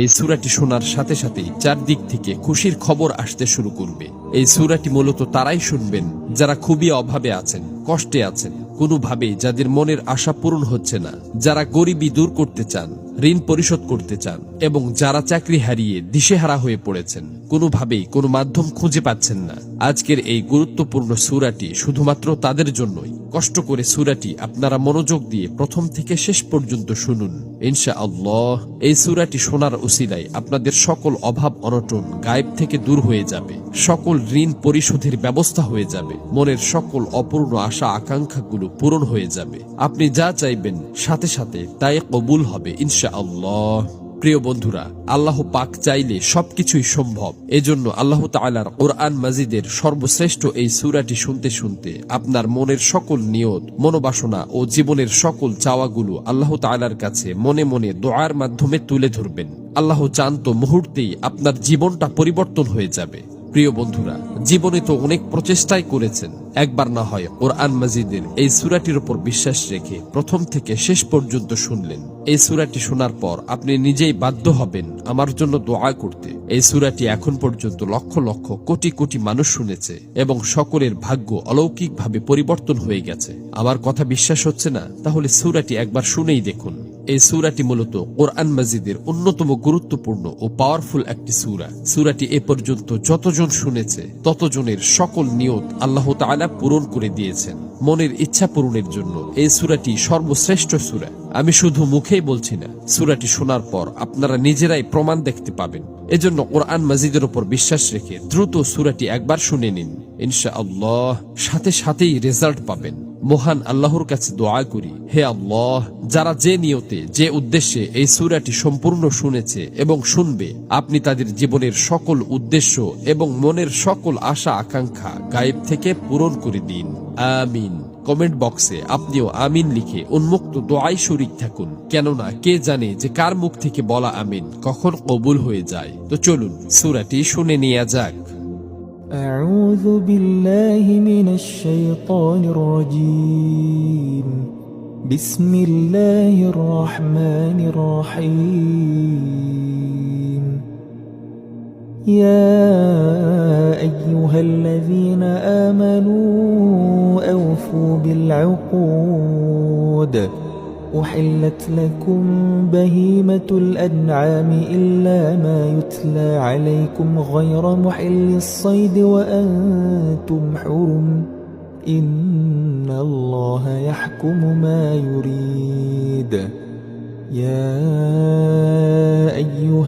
এই সূরাটি শোনার সাথে সাথেই চারদিক থেকে খুশির খবর আসতে শুরু করবে। এই সূরাটি মূলত তারাই শুনবেন যারা খুবই অভাবে আছেন, কষ্টে আছেন, কোনোভাবেই যাদের মনের আশা পূরণ হচ্ছে না, যারা গরিবি দূর করতে চান, ঋণ পরিশোধ করতে চান, এবং যারা চাকরি হারিয়ে দিশেহারা হয়ে পড়েছেন, কোনোভাবেই কোনো মাধ্যম খুঁজে পাচ্ছেন না। আজকের এই গুরুত্বপূর্ণ সূরাটি শুধুমাত্র তাদের জন্যই। কষ্ট করে সূরাটি আপনারা মনোযোগ দিয়ে প্রথম থেকে শেষ পর্যন্ত শুনুন। ইনশাআল্লাহ এই সূরাটি শোনার উসিলায় আপনাদের সকল অভাব অনটন গায়েব থেকে দূর হয়ে যাবে, সকল ঋণ পরিশোধের ব্যবস্থা হয়ে যাবে, মনের সকল অপূর্ণ আশা আকাঙ্ক্ষাগুলো পূরণ হয়ে যাবে। আপনি যা চাইবেন সাথে সাথে তাই কবুল হবে ইনশাআল্লাহ। প্রিয় বন্ধুরা, আল্লাহ পাক চাইলে সবকিছুই সম্ভব। এজন্য আল্লাহ তাআলার কোরআন মাজিদের সর্বশ্রেষ্ঠ এই সূরাটি শুনতে শুনতে আপনার মনের সকল নিয়ত, মনোবাসনা ও জীবনের সকল চাওয়াগুলো আল্লাহ তাআলার কাছে মনে মনে দোয়ার মাধ্যমে তুলে ধরবেন। আল্লাহ চান তো মুহূর্তেই আপনার জীবনটা পরিবর্তন হয়ে যাবে। প্রিয় বন্ধুরা, জীবনে তো অনেক প্রচেষ্টাই করেছেন, একবার না হয় কোরআন মাজিদের এই সূরাটির উপর বিশ্বাস রেখে প্রথম থেকে শেষ পর্যন্ত শুনলেন। এই সূরাটি শোনার পর আপনি নিজেই বাধ্য হবেন আমার জন্য দোয়া করতে। এই সূরাটি এখন পর্যন্ত লক্ষ লক্ষ কোটি কোটি মানুষ শুনেছে এবং সকলের ভাগ্য অলৌকিকভাবে পরিবর্তন হয়ে গেছে। আমার কথা বিশ্বাস হচ্ছে না? তাহলে সূরাটি একবার শুনেই দেখুন। এই সূরাটি মূলত কোরআন মাজিদের অন্যতম গুরুত্বপূর্ণ ও পাওয়ারফুল একটি সূরা। সূরাটি এ পর্যন্ত যতজন শুনেছে ততজনের সকল নিয়ত আল্লাহ তাআলা পূরণ করে দিয়েছেন। মনের ইচ্ছা পূরণের জন্য এই সূরাটি সর্বশ্রেষ্ঠ সূরা। আমি শুধু মুখেই বলছি না, সূরাটি শোনার পর আপনারা নিজেরাই প্রমাণ দেখতে পাবেন। এজন্য কোরআন মাজিদের উপর বিশ্বাস রেখে দ্রুত সূরাটি একবার শুনে নিন। ইনশাআল্লাহ সাথে সাথেই রেজাল্ট পাবেন। মহান আল্লাহর কাছে দোয়া করি, হে আল্লাহ, যারা যে নিয়তে, যে উদ্দেশ্যে এই সূরাটি সম্পূর্ণ শুনেছে এবং শুনবে, আপনি তাদের জীবনের সকল উদ্দেশ্য এবং মনের সকল আশা আকাঙ্ক্ষা গায়েব থেকে পূরণ করে দিন। আমিন। কমেন্ট বক্সে আপনিও আমিন লিখে উন্মুক্ত দোয়ায় শরীক থাকুন, কেননা কে জানে যে কার মুখ থেকে বলা আমিন কখন কবুল হয়ে যায়। তো চলুন সূরাটি শুনে নেওয়া যাক। أعوذ بالله من الشيطان الرجيم. بسم الله الرحمن الرحيم. يا أيها الذين آمنوا أوفوا بالعقود. أحلت لكم بهيمة الأنعام إلا ما يتلى عليكم غير محل الصيد وأنتم حرم. إن الله يحكم ما يريد. يا أيها